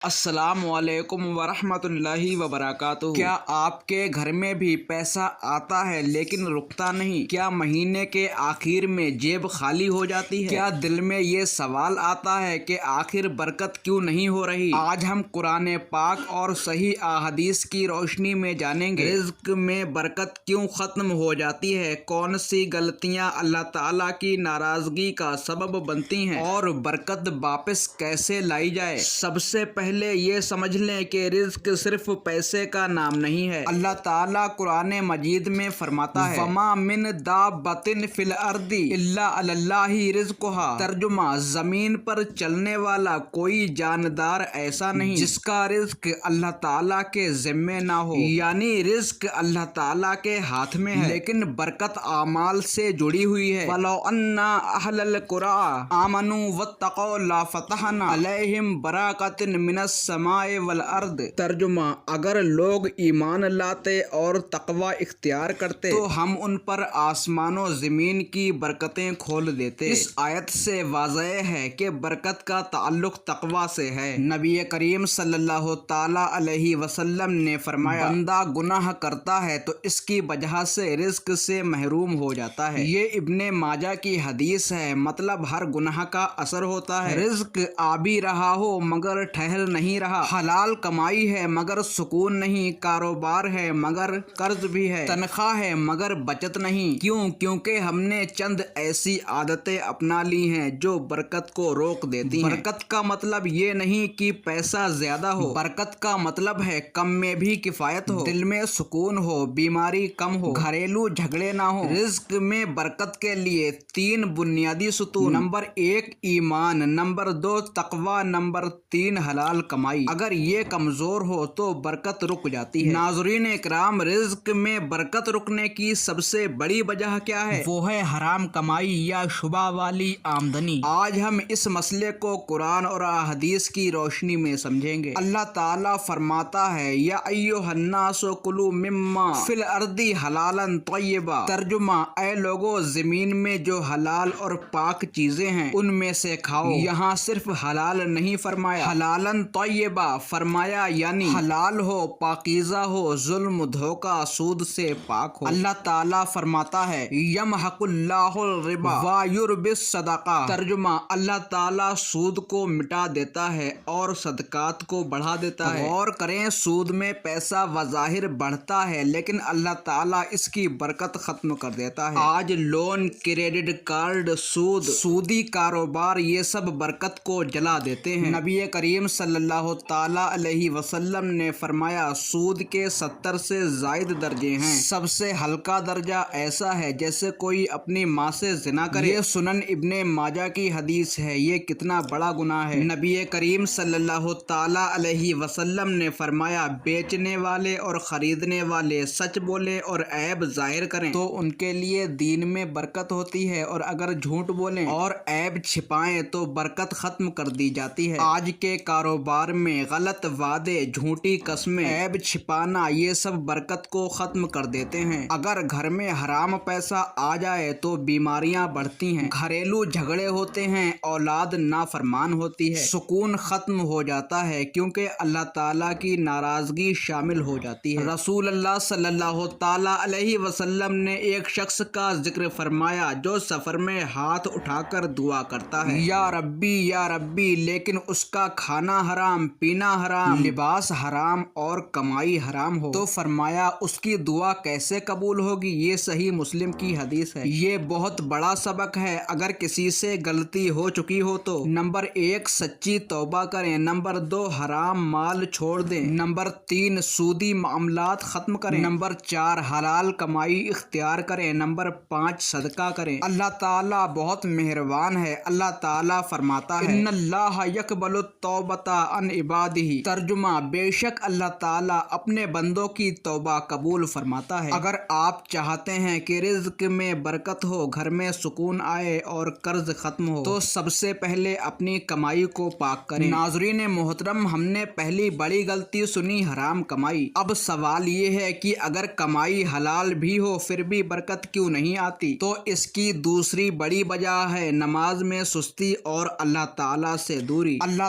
السلام علیکم ورحمۃ اللہ وبرکاتہ۔ کیا آپ کے گھر میں بھی پیسہ آتا ہے لیکن رکتا نہیں؟ کیا مہینے کے آخر میں جیب خالی ہو جاتی ہے؟ کیا دل میں یہ سوال آتا ہے کہ آخر برکت کیوں نہیں ہو رہی؟ آج ہم قرآن پاک اور صحیح احادیث کی روشنی میں جانیں گے رزق میں برکت کیوں ختم ہو جاتی ہے، کون سی غلطیاں اللہ تعالیٰ کی ناراضگی کا سبب بنتی ہیں اور برکت واپس کیسے لائی جائے۔ سب سے پہلے یہ سمجھ لیں کہ رزق صرف پیسے کا نام نہیں ہے۔ اللہ تعالیٰ قرآن مجید میں فرماتا ہے وَمَا مِن دَابَّةٍ فِي الْأَرْضِ إِلَّا عَلَى اللَّهِ رِزْقُهَا۔ ترجمہ، زمین پر چلنے والا کوئی جاندار ایسا نہیں جس کا رزق اللہ تعالیٰ کے ذمے نہ ہو، یعنی رزق اللہ تعالیٰ کے ہاتھ میں ہے، لیکن برکت اعمال سے جڑی ہوئی ہے۔ وَلَوْ أَنَّ أَهْلَ الْقُرَىٰ آمَنُوا وَاتَّقَوْا لَفَتَحْنَا عَلَيْهِمْ بَرَكَاتٍ مِنَ السَّمَاءِ وَالْأَرْضِ۔ ترجمہ، اگر لوگ ایمان لاتے اور تقوی اختیار کرتے تو ہم ان پر آسمان و زمین کی برکتیں کھول دیتے۔ اس آیت سے واضح ہے کہ برکت کا تعلق تقوی سے ہے۔ نبی کریم صلی اللہ تعالی علیہ وسلم نے فرمایا بندہ گناہ کرتا ہے تو اس کی وجہ سے رزق سے محروم ہو جاتا ہے۔ یہ ابن ماجہ کی حدیث ہے، مطلب ہر گناہ کا اثر ہوتا ہے۔ رزق آ بھی رہا ہو مگر ٹھہر نہیں رہا، حلال کمائی ہے مگر سکون نہیں، کاروبار ہے مگر قرض بھی ہے، تنخواہ ہے مگر بچت نہیں۔ کیونکہ ہم نے چند ایسی عادتیں اپنا لی ہیں جو برکت کو روک دیتی ہیں۔ برکت کا مطلب یہ نہیں کہ پیسہ زیادہ ہو، برکت کا مطلب ہے کم میں بھی کفایت ہو، دل میں سکون ہو، بیماری کم ہو، گھریلو جھگڑے نہ ہو۔ رزق میں برکت کے لیے 3 بنیادی ستون: نمبر 1 ایمان، نمبر 2 تقوی، نمبر 3 حلال کمائی۔ اگر یہ کمزور ہو تو برکت رک جاتی ہے۔ ناظرین اکرام، رزق میں برکت رکنے کی سب سے بڑی وجہ کیا ہے؟ وہ ہے حرام کمائی یا شبہ والی آمدنی۔ آج ہم اس مسئلے کو قرآن اور احادیث کی روشنی میں سمجھیں گے۔ اللہ تعالیٰ فرماتا ہے یا ایھا الناس کلوا مما فی الارض حلالا طیبا۔ ترجمہ، اے لوگو، زمین میں جو حلال اور پاک چیزیں ہیں ان میں سے کھاؤ۔ یہاں صرف حلال نہیں فرمایا، حلالا طیبا فرمایا، یعنی حلال ہو، پاکیزہ ہو، ظلم، دھوکہ، سود سے پاک ہو۔ اللہ تعالیٰ فرماتا ہے یمحق اللہ الربا ویربی الصدقات۔ ترجمہ، اللہ تعالیٰ سود کو مٹا دیتا ہے اور صدقات کو بڑھا دیتا ہے۔ غور کریں، سود میں پیسہ بظاہر بڑھتا ہے لیکن اللہ تعالیٰ اس کی برکت ختم کر دیتا ہے۔ آج لون، کریڈٹ کارڈ، سودی کاروبار، یہ سب برکت کو جلا دیتے ہیں۔ نبی کریم صلی اللہ تعالی علیہ وسلم نے فرمایا سود کے 70 سے زائد درجے ہیں۔ سب سے ہلکا درجہ ایسا ہے جیسے کوئی اپنی ماں سے زنا کرے۔ یہ سنن ابن ماجہ کی حدیث ہے۔ یہ کتنا بڑا گناہ ہے۔ نبی کریم صلی اللہ تعالی علیہ وسلم نے فرمایا بیچنے والے اور خریدنے والے سچ بولیں اور عیب ظاہر کریں تو ان کے لیے دین میں برکت ہوتی ہے، اور اگر جھوٹ بولیں اور عیب چھپائیں تو برکت ختم کر دی جاتی ہے۔ آج کے کاروبار میں غلط وعدے، جھوٹی قسمیں، عیب چھپانا، یہ سب برکت کو ختم کر دیتے ہیں۔ اگر گھر میں حرام پیسہ آ جائے تو بیماریاں بڑھتی ہیں، گھریلو جھگڑے ہوتے ہیں، اولاد نافرمان ہوتی ہے، سکون ختم ہو جاتا ہے کیونکہ اللہ تعالیٰ کی ناراضگی شامل ہو جاتی ہے۔ رسول اللہ صلی اللہ تعالی علیہ وسلم نے ایک شخص کا ذکر فرمایا جو سفر میں ہاتھ اٹھا کر دعا کرتا ہے یا ربی یا ربی، لیکن اس کا کھانا حرام، پینا حرام، لباس حرام اور کمائی حرام ہو تو فرمایا اس کی دعا کیسے قبول ہوگی؟ یہ صحیح مسلم کی حدیث ہے۔ یہ بہت بڑا سبق ہے۔ اگر کسی سے غلطی ہو چکی ہو تو نمبر 1 سچی توبہ کریں، نمبر 2 حرام مال چھوڑ دیں، نمبر 3 سودی معاملات ختم کریں، نمبر 4 حلال کمائی اختیار کریں، نمبر 5 صدقہ کریں۔ اللہ تعالیٰ بہت مہربان ہے۔ اللہ تعالیٰ فرماتا ہے ان اللہ یقبل التوبۃ عن عبادہ۔ ترجمہ، بے شک اللہ تعالیٰ اپنے بندوں کی توبہ قبول فرماتا ہے۔ اگر آپ چاہتے ہیں کہ رزق میں برکت ہو، گھر میں سکون آئے اور قرض ختم ہو تو سب سے پہلے اپنی کمائی کو پاک کریں۔ ناظرین محترم، ہم نے پہلی بڑی غلطی سنی حرام کمائی۔ اب سوال یہ ہے کہ اگر کمائی حلال بھی ہو پھر بھی برکت کیوں نہیں آتی؟ تو اس کی دوسری بڑی وجہ ہے نماز میں سستی اور اللہ تعالیٰ سے دوری۔ اللہ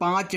5,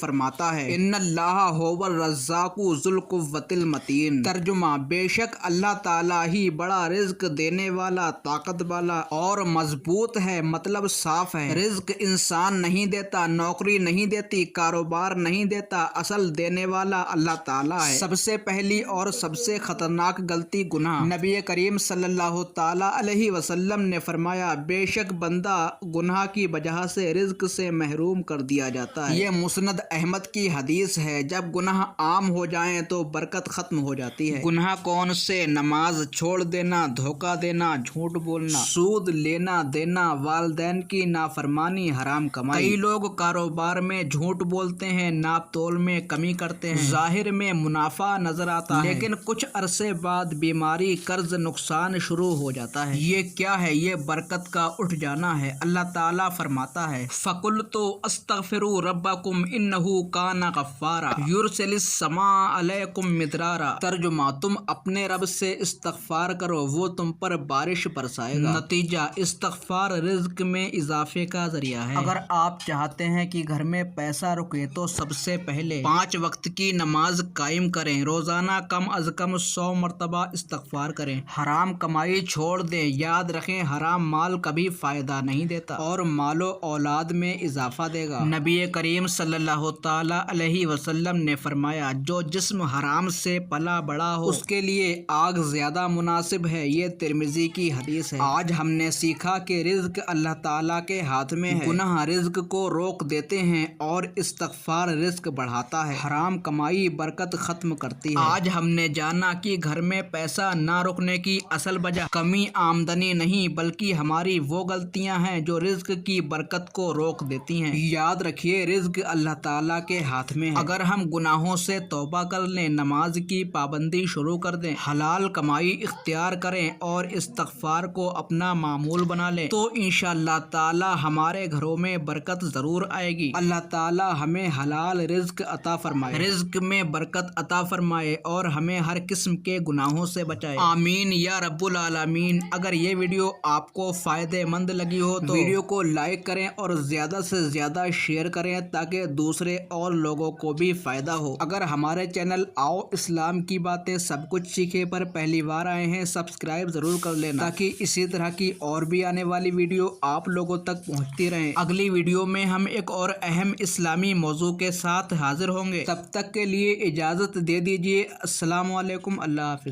فرماتا ہے ان اللہ هو الرزاق ذو القوۃ المتین۔ ترجمہ، بے شک اللہ تعالیٰ ہی بڑا رزق دینے والا، طاقت والا اور مضبوط ہے، مطلب صاف ہے۔ رزق انسان نہیں دیتا، نوکری نہیں دیتی، کاروبار نہیں دیتا، اصل دینے والا اللہ تعالیٰ ہے۔ سب سے پہلی اور سب سے خطرناک غلطی گناہ۔ نبی کریم صلی اللہ تعالیٰ علیہ وسلم نے فرمایا بے شک بندہ گناہ کی وجہ سے رزق سے محروم کر دیا جاتا ہے۔ یہ مسند احمد کی حدیث ہے۔ جب گناہ عام ہو جائیں تو برکت ختم ہو جاتی ہے۔ گناہ کون سے؟ نماز چھوڑ دینا، دھوکہ دینا، جھوٹ بولنا، سود لینا دینا، والدین کی نافرمانی، حرام کمائی۔ کئی لوگ کاروبار میں جھوٹ بولتے ہیں، ناپ تول میں کمی کرتے ہیں، ظاہر میں منافع نظر آتا ہے لیکن کچھ عرصے بعد بیماری، قرض، نقصان شروع ہو جاتا ہے۔ یہ کیا ہے؟ یہ برکت کا اٹھ جانا ہے۔ اللہ تعالیٰ فرماتا ہے فَقُلْتُ اسْتَغْفِرُوا رَبَّكُمْ إِنَّهُ كَانَ غَفَّارًا يُرْسِلِ السَّمَاءَ عَلَيْكُمْ مِدْرَارًا۔ ترجمہ، تم اپنے رب سے استغفار کرو، وہ تم پر بارش برسائے گا۔ نتیجہ، استغفار رزق میں اضافے کا ذریعہ ہے۔ اگر آپ چاہتے ہیں کہ گھر میں پیسہ رکے تو سب سے پہلے 5 وقت کی نماز قائم کریں، روزانہ کم از کم 100 مرتبہ استغفار کریں، حرام کمائی چھوڑ دیں۔ یاد رکھیں حرام مال کبھی فائدہ نہیں دیتا اور مال و اولاد میں اضافہ دے گا۔ نبی کریم صلی اللہ تعالیٰ علیہ وسلم نے فرمایا جو جسم حرام سے پلا بڑا ہو اس کے لیے آگ زیادہ مناسب ہے۔ یہ ترمذی کی حدیث ہے۔ آج ہم نے سیکھا کہ رزق اللہ تعالیٰ کے ہاتھ میں ہے۔ گناہ رزق کو روک دیتے ہیں اور استغفار رزق بڑھاتا ہے۔ حرام کمائی برکت ختم کرتی ہے۔ آج ہم نے جانا کہ گھر میں پیسہ نہ رکنے کی اصل وجہ کمی آمدنی نہیں بلکہ ہماری وہ غلطیاں ہیں جو رزق کی برکت کو روک دیتی ہیں۔ یاد رکھیے رزق اللہ تعالیٰ کے ہاتھ میں ہے۔ اگر ہم گناہوں سے توبہ کر لیں، نماز کی پابندی شروع کر دیں، حلال کمائی اختیار کریں اور استغفار کو اپنا معمول بنا لیں تو انشاءاللہ تعالیٰ ہمارے گھروں میں برکت ضرور آئے گی۔ اللہ تعالیٰ ہمیں حلال رزق عطا فرمائے، رزق میں برکت عطا فرمائے اور ہمیں ہر قسم کے گناہوں سے بچائے، آمین یا رب العالمین۔ اگر یہ ویڈیو آپ کو فائدہ مند لگی ہو تو ویڈیو کو لائک کریں اور زیادہ سے زیادہ شیئر کریں تاکہ دوسرے اور لوگوں کو بھی فائدہ ہو۔ اگر ہمارے چینل آؤ اسلام کی باتیں سب کچھ سیکھے پر پہلی بار آئے ہیں سبسکرائب ضرور کر لینا تاکہ اسی طرح کی اور بھی آنے والی ویڈیو آپ لوگوں تک پہنچتی رہیں۔ اگلی ویڈیو میں ہم ایک اور اہم اسلامی موضوع کے ساتھ حاضر ہوں گے۔ تب تک کے لیے اجازت دے دیجیے۔ السلام علیکم، اللہ حافظ۔